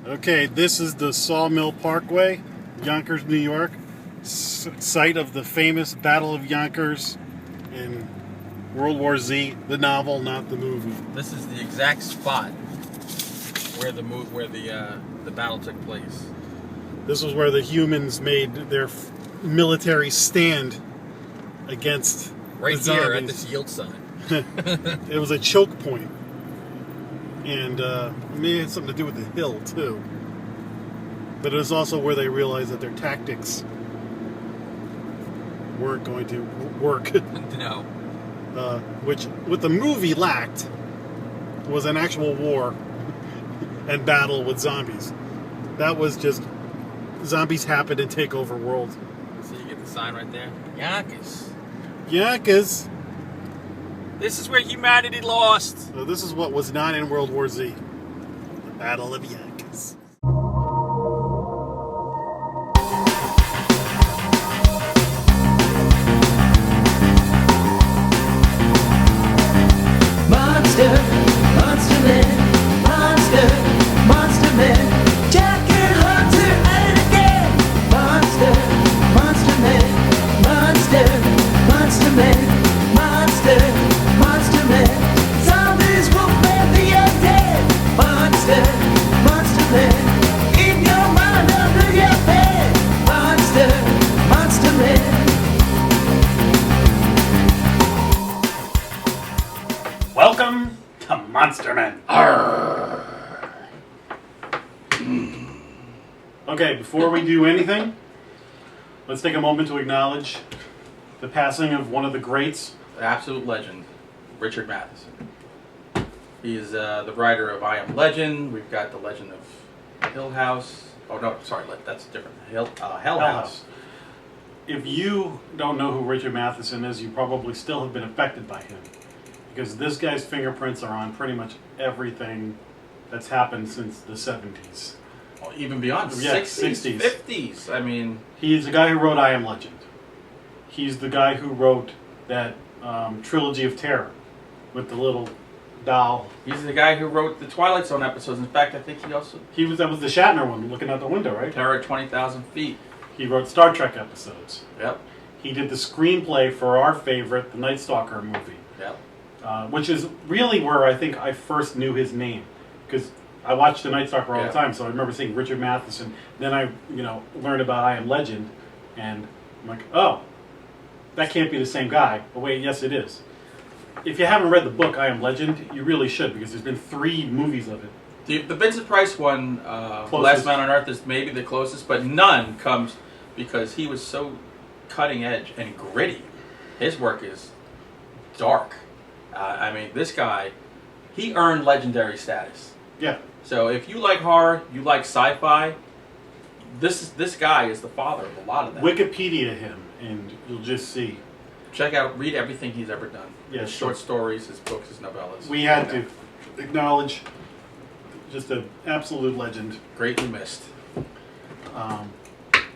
Okay, this is the Sawmill Parkway, Yonkers, New York, site of the famous Battle of Yonkers in World War Z, the novel, not the movie. This is the exact spot where the battle took place. This was where the humans made their military stand against Right the here at zombies. this yield sign. It was a choke point. And maybe it had something to do with the hill, too. But it was also where they realized that their tactics weren't going to work. No. Which, what the movie lacked, was an actual war and battle with zombies. That was just zombies happen and take over world. So you get the sign right there. Yonkers. Yonkers! This is where humanity lost. So this is what was not in World War Z. The Battle of Yonkers. Monster, Monster Man, Monster, Monster Man, Jack and Hunter at it again. Monster, Monster Man, Monster, Monster Man, Monster, Monster Man, zombies will man the undead. Monster, Monster Man, in your mind under your bed. Monster, Monster Man. Welcome to Monster Men. Okay, before we do anything, let's take a moment to acknowledge the passing of one of the greats. The absolute legend, Richard Matheson. He is the writer of I Am Legend. We've got the Legend of Hill House. Oh no, sorry, that's different. Hell House. If you don't know who Richard Matheson is, you probably still have been affected by him. Because this guy's fingerprints are on pretty much everything that's happened since the 70s. Well, even beyond Yeah, 60s, 60s. 50s. I mean, He's the guy who wrote I Am Legend. He's the guy who wrote that trilogy of terror with the little doll. he's the guy who wrote the Twilight Zone episodes. In fact, I think he also That was the Shatner one, looking out the window, right? Terror at 20,000 Feet. He wrote Star Trek episodes. Yep. He did the screenplay for our favorite, the Night Stalker movie. Yep. Which is really where I think I first knew his name, because I watched The Night Stalker all the time, so I remember seeing Richard Matheson. Then I, learned about I Am Legend, and I'm like, oh, that can't be the same guy. But wait, yes, it is. If you haven't read the book I Am Legend, you really should, because there's been 3 movies of it. The Vincent Price one, Last Man on Earth, is maybe the closest, but none comes because he was so cutting edge and gritty. His work is dark. I mean, this guy, he earned legendary status. Yeah. So if you like horror, you like sci-fi, this guy is the father of a lot of that. Wikipedia him, and you'll just see. Read everything he's ever done. Yeah, His short stories, his books, his novellas. We had to acknowledge just an absolute legend. Greatly missed.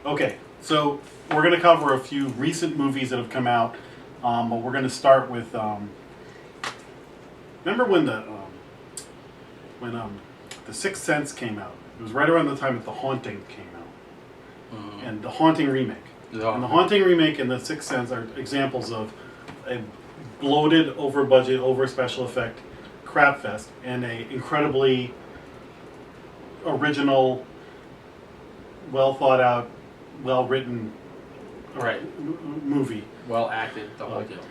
Okay, so we're going to cover a few recent movies that have come out, but we're going to start with. Remember when the Sixth Sense came out? It was right around the time that The Haunting came out, and The Haunting remake. Yeah. And The Haunting remake and The Sixth Sense are examples of a bloated, over budget, over special effect crap fest, and a incredibly original, well thought out, well written Right. movie. Well acted, the whole deal.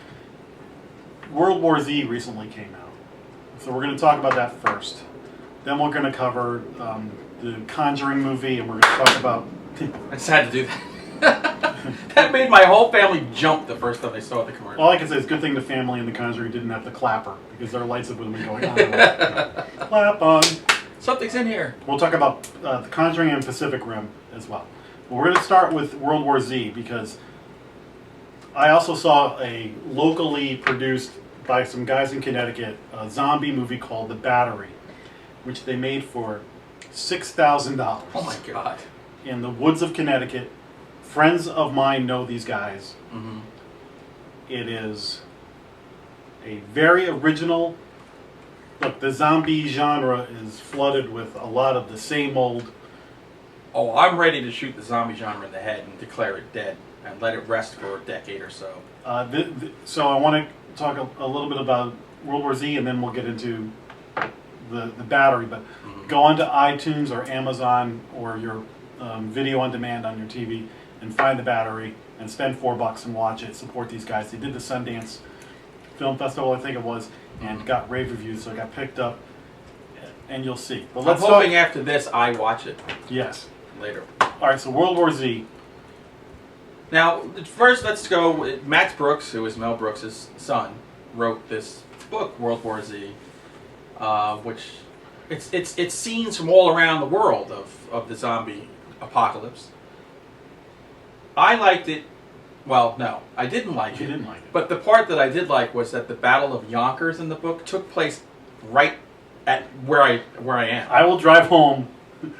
World War Z recently came out, so we're going to talk about that first. Then we're going to cover the Conjuring movie, and we're going to talk about. I just had to do that. That made my whole family jump the first time they saw the commercial. All I can say is, good thing the family in the Conjuring didn't have the clapper, because their lights would have been going on. And on. Clap on. Something's in here. We'll talk about the Conjuring and Pacific Rim as well. But we're going to start with World War Z, because I also saw a locally produced, by some guys in Connecticut, a zombie movie called The Battery, which they made for $6,000. Oh my god. In the woods of Connecticut. Friends of mine know these guys. Mm-hmm. It is a very original look, the zombie genre is flooded with a lot of the same old. Oh, I'm ready to shoot the zombie genre in the head and declare it dead and let it rest for a decade or so. So I want to talk a little bit about World War Z, and then we'll get into the battery. But go onto iTunes or Amazon or your video on demand on your TV and find the battery and spend $4 and watch it. Support these guys. They did the Sundance Film Festival, I think it was, and got rave reviews, so it got picked up, and you'll see. But I'm hoping after this I watch it Yes. later. All right, so World War Z. Now, first let's go. Max Brooks, who is Mel Brooks' son, wrote this book, World War Z, which it's scenes from all around the world of the zombie apocalypse. I liked it. Well, no, I didn't like it. You didn't like it. But the part that I did like was that the Battle of Yonkers in the book took place right at where I am. I will drive home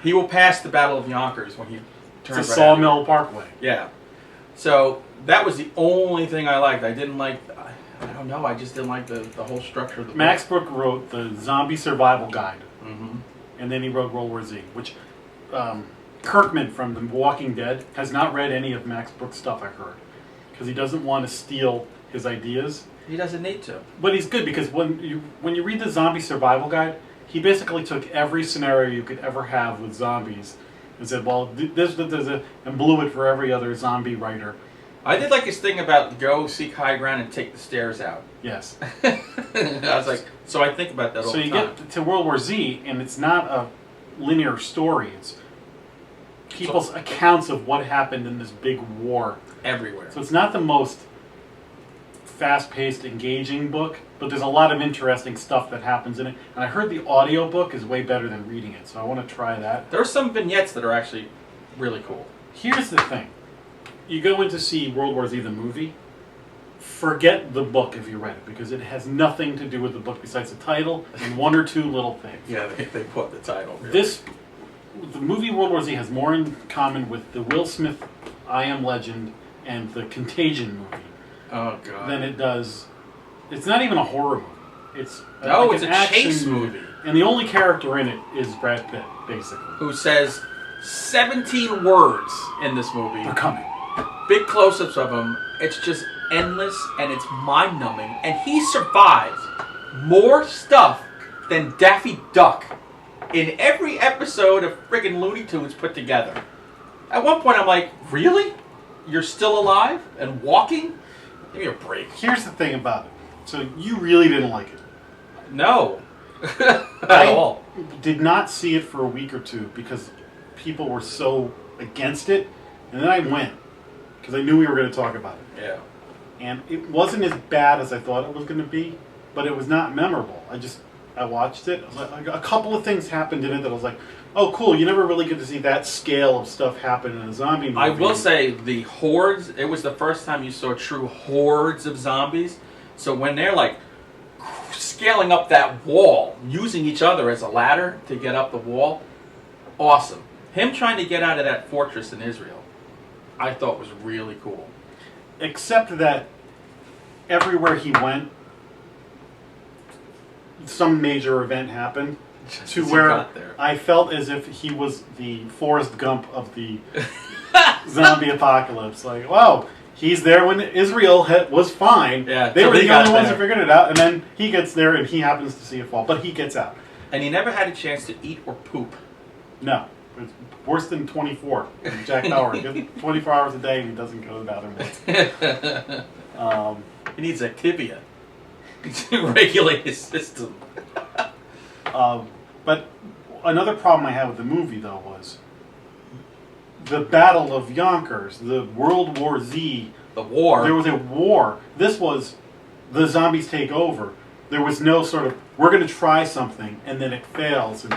He will pass the Battle of Yonkers when he to turns right Sawmill Parkway. Yeah. So that was the only thing I liked. I didn't like. I don't know. I just didn't like the whole structure of the Max book. Brooks wrote the Zombie Survival Guide, Mm-hmm. and then he wrote World War Z, which Kirkman from The Walking Dead has not read any of Max Brooks' stuff, I heard, because he doesn't want to steal his ideas. He doesn't need to. But he's good because when you read the Zombie Survival Guide, he basically took every scenario you could ever have with zombies and said, well, this, and blew it for every other zombie writer. I did like his thing about go seek high ground and take the stairs out. Yes. I was like, so I think about that all So the you time. get to World War Z, and it's not a linear story. It's people's accounts of what happened in this big war. Everywhere. So it's not the most fast-paced, engaging book, but there's a lot of interesting stuff that happens in it. And I heard the audiobook is way better than reading it, so I want to try that. There are some vignettes that are actually really cool. Here's the thing. You go in to see World War Z, the movie, forget the book if you read it, because it has nothing to do with the book besides the title and one or two little things. Yeah, they put the title. Really. The movie World War Z has more in common with the Will Smith I Am Legend and the Contagion movie Oh god. than it does. It's not even a horror movie. It's No, like it's an a action chase movie. And the only character in it is Brad Pitt, basically. Who says 17 words in this movie. They're coming. Big close-ups of him. It's just endless and it's mind-numbing. And he survives more stuff than Daffy Duck in every episode of friggin' Looney Tunes put together. At one point I'm like, really? You're still alive and walking? Give me a break. Here's the thing about it. So you really didn't like it. No. At all. Did not see it for a week or two because people were so against it. And then I went because I knew we were going to talk about it. Yeah. And it wasn't as bad as I thought it was going to be, but it was not memorable. I watched it. I was like, a couple of things happened in it that I was like, oh, cool. You never really get to see that scale of stuff happen in a zombie movie. I will say the hordes, it was the first time you saw true hordes of zombies. So when they're like scaling up that wall, using each other as a ladder to get up the wall, awesome. Him trying to get out of that fortress in Israel, I thought was really cool. Except that everywhere he went, some major event happened Just to as he where got there. I felt as if he was the Forrest Gump of the zombie apocalypse. Like, wow, he's there when Israel was fine. Yeah, they till were he the got only ones there. who figured it out, and then he gets there and he happens to see it fall, but he gets out. And he never had a chance to eat or poop. No, it's worse than 24. Jack Bauer, he gets 24 hours a day and he doesn't go to the bathroom once. He needs Activia to regulate his system. But another problem I had with the movie, though, was the Battle of Yonkers, the World War Z. The war. There was a war. This was the zombies take over. There was no sort of, we're going to try something, and then it fails, and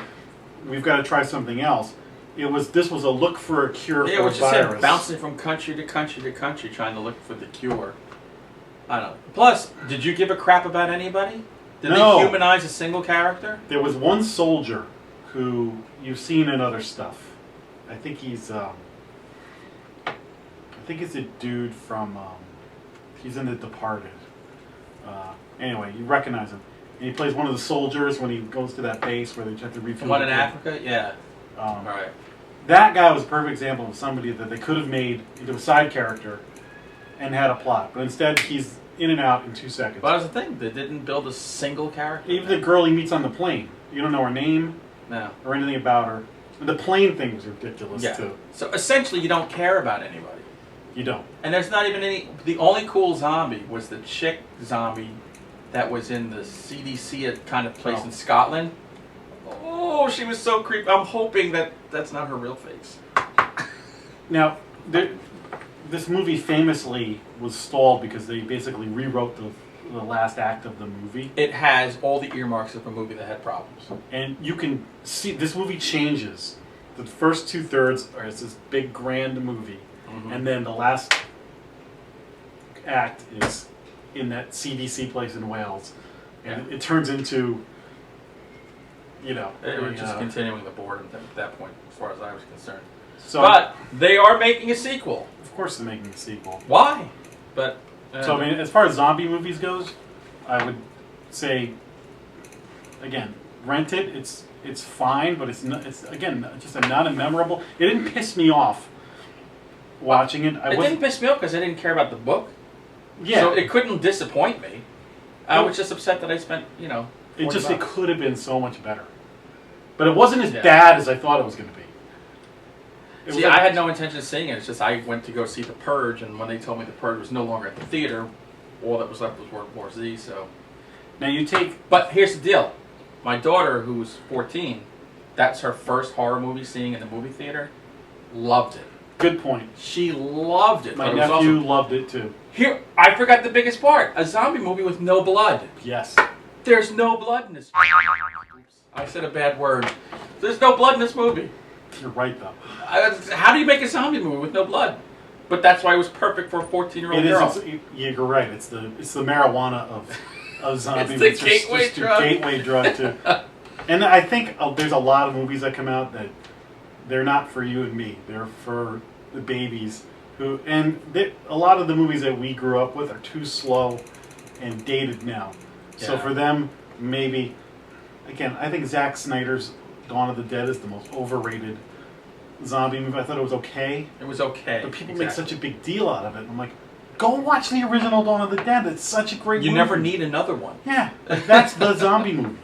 we've got to try something else. This was a look for a cure Yeah, for a what you said, virus. bouncing from country to country to country, trying to look for the cure. I don't know. Plus, did you give a crap about anybody? Did No. they humanize a single character? There was one soldier who you've seen in other stuff. I think he's a dude from, he's in The Departed. Anyway, you recognize him. And he plays one of the soldiers when he goes to that base where they have to refuel. The one in the- Africa? Yeah. Um, Right. That guy was a perfect example of somebody that they could have made into a side character and had a plot, but instead he's in and out in 2 seconds. But that was the thing. They didn't build a single character. Even the girl he meets on the plane, you don't know her name No. or anything about her. The plane thing was ridiculous Yeah. too. So essentially, you don't care about anybody. You don't. And there's not even any. The only cool zombie was the chick zombie that was in the CDC kind of place in Scotland. Oh, she was so creepy. I'm hoping that that's not her real face. Now, this movie famously was stalled because they basically rewrote the last act of the movie. It has all the earmarks of a movie that had problems. And you can see this movie changes. The first 2/3 are it's this big grand movie, and then the last act is in that CDC place in Wales, and it turns into, you know, It was just continuing the boredom at that point, as far as I was concerned. So, But they are making a sequel. of course, they're making a sequel. Why? But So I mean, as far as zombie movies goes, I would say, again, rent it. It's fine, but it's not. It's again just not a memorable. It didn't piss me off watching it. it didn't piss me off because I didn't care about the book. Yeah. So it couldn't disappoint me. I was just upset that I spent, it $40. it could have been so much better, but it wasn't as Yeah. bad as I thought it was going to be. It See, was like- I had no intention of seeing it. It's just I went to go see The Purge, and when they told me The Purge was no longer at the theater, all that was left was World War Z. So, Now you take but here's the deal: my daughter, who's 14, that's her first horror movie seeing in the movie theater. Loved it. good point. She loved it. My but it was nephew awesome. loved it too. Here, I forgot the biggest part: a zombie movie with no blood. Yes. There's no blood in this. I said a bad word. There's no blood in this movie. You're right though. How do you make a zombie movie with no blood? But that's why it was perfect for a 14-year-old It girl. is. You're right. It's the marijuana of zombie. It's the movies. gateway just a drug. gateway drug too. And I think there's a lot of movies that come out that they're not for you and me. They're for the babies who. And a lot of the movies that we grew up with are too slow and dated now. So Yeah. for them, maybe. Again, I think Zack Snyder's Dawn of the Dead is the most overrated zombie movie. I thought it was okay. It was okay. But people make such a big deal out of it. And I'm like, go watch the original Dawn of the Dead. It's such a great You movie. never need another one. Yeah, like, that's the zombie movie.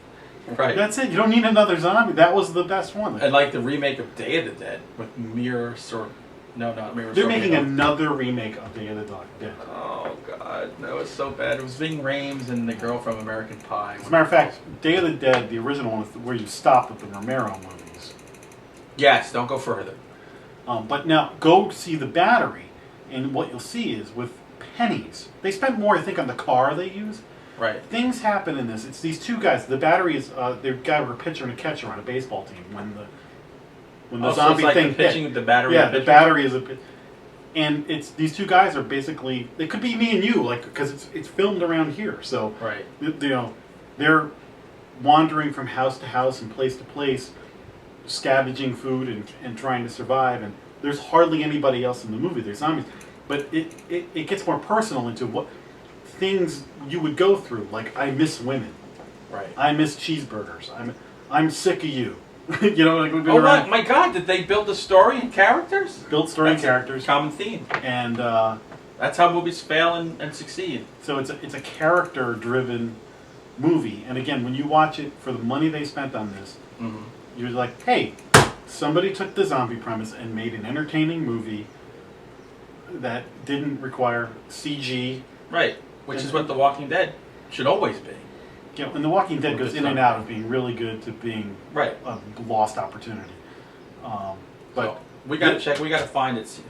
Right. That's it. You don't need another zombie. That was the best one. And like the remake of Day of the Dead with Mirror Sor... No, not Mirror They're Sorbiano. making another remake of Day of the Dead. Oh, God. That was so bad. It was Ving Rhames and the girl from American Pie. As a matter of fact, Day of the Dead, the original one, is where you stop with the Romero movies. Yes, don't go further. But now, go see The Battery, and what you'll see is with pennies. They spent more, I think, on the car they use. Right. Things happen in this. It's these two guys. The Battery is the guy with a pitcher and a catcher on a baseball team. When the Oh, so zombie it's like thing the pitching hit. the battery. Yeah, of the pitching? Battery is and it's these two guys are basically. It could be me and you, like because it's filmed around here. So Right. they're wandering from house to house and place to place, scavenging food and trying to survive. And there's hardly anybody else in the movie. There's zombies, but it gets more personal into what things you would go through. Like I miss women. Right. I miss cheeseburgers. I'm sick of you. Like we've been Oh, around. my God. Did they build the story and characters? Built story and That's a characters, Common theme. and That's how movies fail and succeed. so it's a character-driven movie. And again, when you watch it for the money they spent on this, Mm-hmm. you're like, hey, somebody took the zombie premise and made an entertaining movie that didn't require CG. Right. Which is what The Walking Dead should always be. And The Walking Dead goes It's in and not- out of being really good to being Right. a lost opportunity. But So, we got to check. We got to find it. It's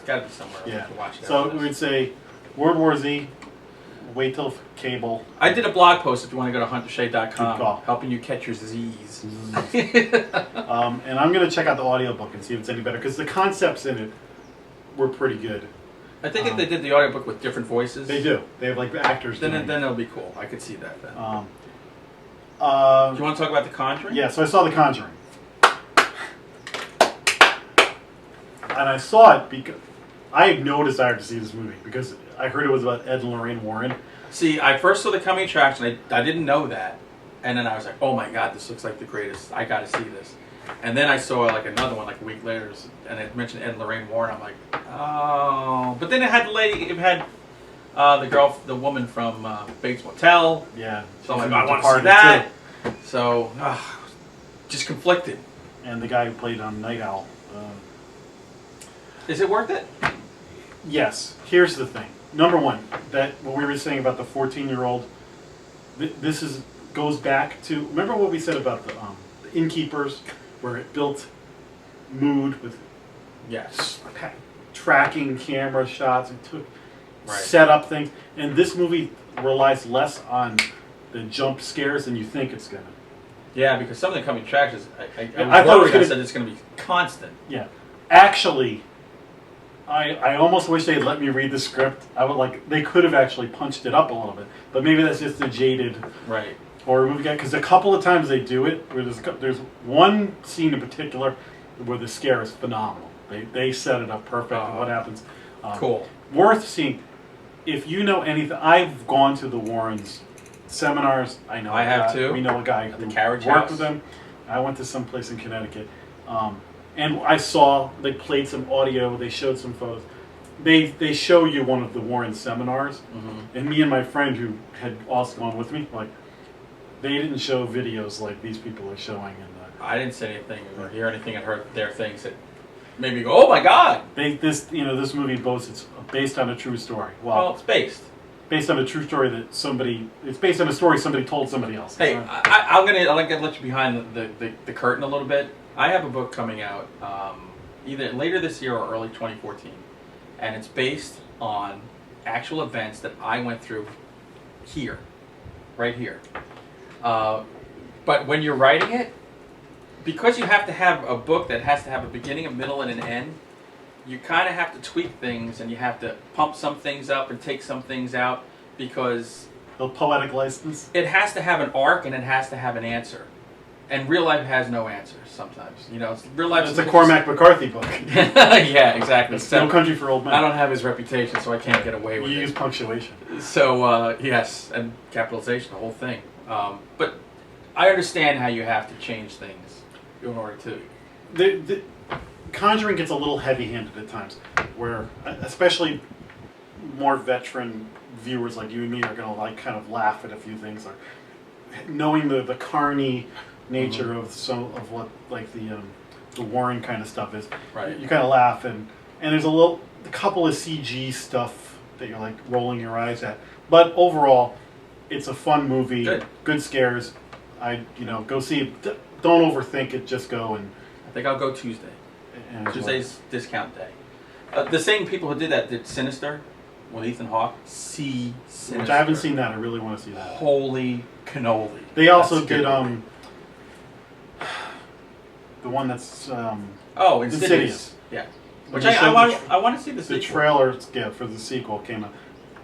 got to be somewhere yeah, to watch that. so we would say World War Z. Wait till cable. I did a blog post if you want to go to Good huntershay.com, call. helping you catch your Z's. And I'm going to check out the audiobook and see if it's any better because the concepts in it were pretty good. I think if they did the audiobook with different voices, They do. They have like actors. then doing it'll be cool. I could see that then. it. Do you want to talk about The Conjuring? Yeah, so I saw The Conjuring. And I saw it because I had no desire to see this movie because I heard it was about Ed and Lorraine Warren. See, I first saw The Coming Attraction. I didn't know that. And then I was like, oh my God, this looks like the greatest. I got to see this. And then I saw like another one like a week later, and it mentioned Ed and Lorraine Warren. I'm like, oh. But then it had the woman from Bates Motel. Yeah. So I'm she's like, in I The want to see Departed, that. So, just conflicted. too. And the guy who played on Night Owl. Is it worth it? Yes. Here's the thing. Number one, that what we were saying about the 14-year-old. This goes back to, remember what we said about the Innkeepers, where it built mood with Yes. tracking camera shots and took Right. set up things. And this movie relies less on the jump scares than you think it's gonna. Yeah, because some of the coming attractions, I I was thought it was worried. I gonna- said it's going to be constant. Yeah, actually, I almost wish they'd let me read the script. I would like they could have actually punched it up a little bit, but maybe that's just the jaded Right. horror movie guy. Because a couple of times they do it. Where there's one scene in particular where the scare is phenomenal. They set it up perfect. And what happens? Cool. Worth seeing. If you know anything, I've gone to the Warrens seminars. I know I a have guy- too. We know a guy At the who Carriage worked House. with them. I went to some place in Connecticut, and I saw they played some audio. They showed some photos. They show you one of the Warren seminars, and me and my friend who had also gone with me, like they didn't show videos like these people are showing. I didn't say anything or hear anything and heard their things that made me go, oh my God. This movie boasts it's based on a true story. Well, it's based. Based on a true story that somebody. It's based on a story somebody told somebody else. Hey, I'm gonna let you behind the curtain a little bit. I have a book coming out either later this year or early 2014, and it's based on actual events that I went through here, right here. But when you're writing it, because you have to have a book that has to have a beginning, a middle, and an end, you kind of have to tweak things, and you have to pump some things up and take some things out, because The poetic license. it has to have an arc and it has to have an answer. And real life has no answers sometimes. Real life. It's a Cormac McCarthy book. Yeah, exactly. It's No Country for Old Men. I don't have his reputation, so I can't get away with You use it. punctuation. So yes, and capitalization, the whole thing. But I understand how you have to change things in order to. The Conjuring gets a little heavy-handed at times, where especially more veteran viewers like you and me are going to kind of laugh at a few things, or knowing the carny nature of of what the Warren kind of stuff is. Right. You kind of laugh, and there's a couple of CG stuff that you're like rolling your eyes at, but overall, it's a fun movie. Good scares. Go see it. Don't overthink it. Just go and. I think I'll go Tuesday. And enjoy it. Tuesday's discount day. The same people who did that did Sinister with Ethan Hawke. See Sinister. Which I haven't seen that. I really want to see that. Holy cannoli. They also That's a did good movie. the one that's Oh, Insidious. Insidious. Yeah. When Which they showed I want to see the the sequel. trailer for the sequel came out.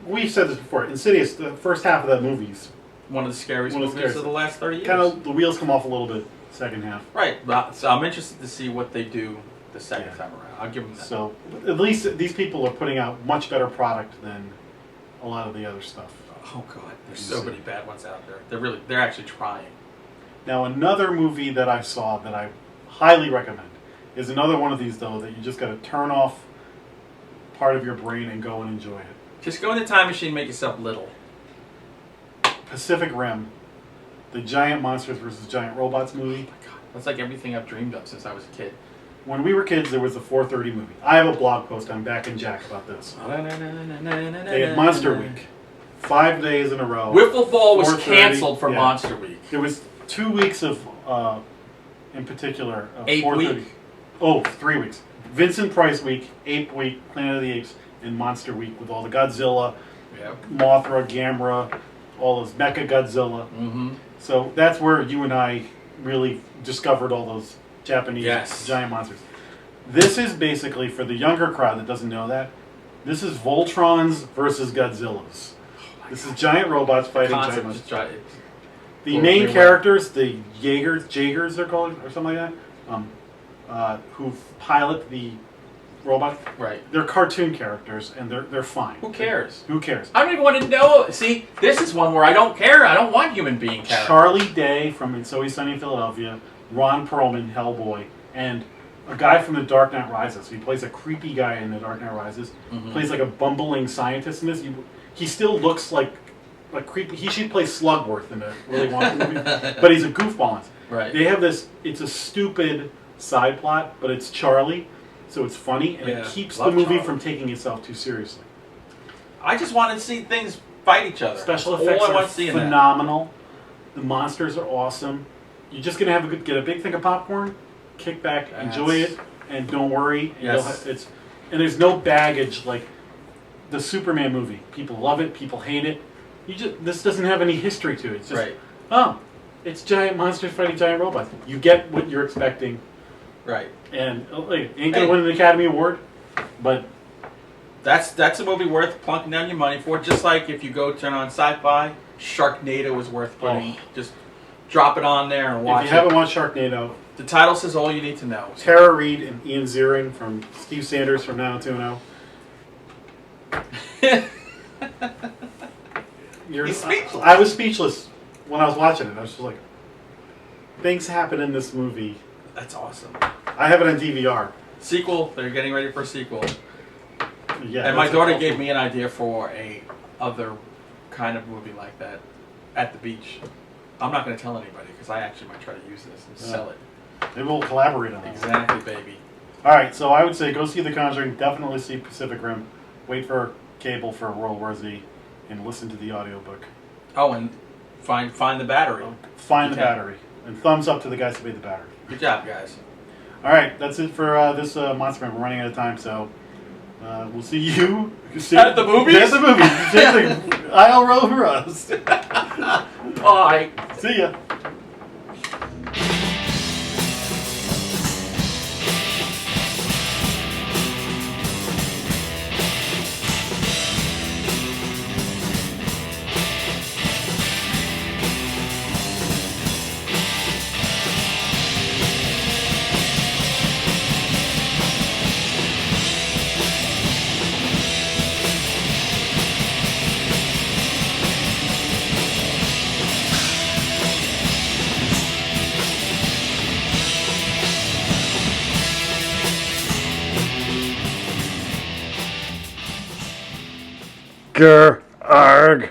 We've said this before. Insidious, the first half of that movie's One of the scariest One of the movies scariest. of the last 30 years. kind of the wheels come off a little bit second half. Right. So I'm interested to see what they do the second Yeah. time around. I'll give them that. So at least these people are putting out much better product than a lot of the other stuff. Oh God, there's so many bad ones out there. They're actually trying. Now another movie that I saw that I highly recommend is another one of these though that you just got to turn off part of your brain and go and enjoy it. Just go in the time machine, make yourself little. Pacific Rim, the giant monsters versus giant robots movie. Oh my God, that's like everything I've dreamed of since I was a kid. When we were kids, there was the 4:30 movie. I have a blog post on Back and Jack about this. They had Monster Week, 5 days in a row. Wiffle Ball was 4:30, canceled for yeah. Monster Week. There was 2 weeks of, in particular, 8 4:30. week. Oh, 3 weeks. Vincent Price Week, Ape Week, Planet of the Apes, and Monster Week with all the Godzilla, Yep. Mothra, Gamera, all those Mecha Godzilla. Mm-hmm. So that's where you and I really discovered all those Japanese Yes. giant monsters. This is basically, for the younger crowd that doesn't know that, this is Voltrons versus Godzillas. This is giant robots fighting giant Concept monsters. just try it. The Blows main me away. characters, the Jaegers they're called, or something like that, who pilot the robots. Right. They're cartoon characters, and they're fine. Who cares? Who cares? I don't even want to know. See, this is one where I don't care. I don't want human being characters. Charlie Day from It's Always Sunny in Philadelphia, Ron Perlman, Hellboy, and a guy from The Dark Knight Rises. He plays a creepy guy in The Dark Knight Rises. Plays like a bumbling scientist in this. He still looks like creepy. He should play Slugworth in a really wanted movie, but he's a goofball. In it. Right. They have this. It's a stupid side plot, but it's Charlie, so it's funny, and it keeps the movie Charlie from taking itself too seriously. I just want to see things fight each other. Special That's effects all I want are to see in that. phenomenal. The monsters are awesome. You're just gonna get a big thing of popcorn, kick back, enjoy it, and don't worry. Yes. And there's no baggage like the Superman movie. People love it. People hate it. This doesn't have any history to it. It's just it's giant monsters fighting giant robots. You get what you're expecting. Right. And ain't gonna win an Academy Award, but that's a movie worth plunking down your money for. Just like if you go turn on Sci-Fi, Sharknado is worth putting. Just drop it on there and watch if you haven't watched Sharknado, the title says all you need to know. Tara Reid and Ian Ziering from Steve Sanders from 90210. He's speechless. I was speechless when I was watching it. I was just like, things happen in this movie. That's awesome. I have it on DVR. Sequel. They're getting ready for a sequel. Yeah, And my daughter gave me an idea for a other kind of movie like that at the beach. I'm not going to tell anybody because I actually might try to use this and sell it. Maybe we'll collaborate on that. Exactly, baby. All right, so I would say go see The Conjuring. Definitely see Pacific Rim. Wait for cable for World War Z, and listen to the audiobook. Oh, and find the battery. Find the battery. And thumbs up to the guys who made the battery. Good job, guys. All right, that's it for this Monster Man. We're running out of time, so we'll see you At the movies? At the movies. Same thing. I'll roll for us. Bye. See ya. Grr, arg.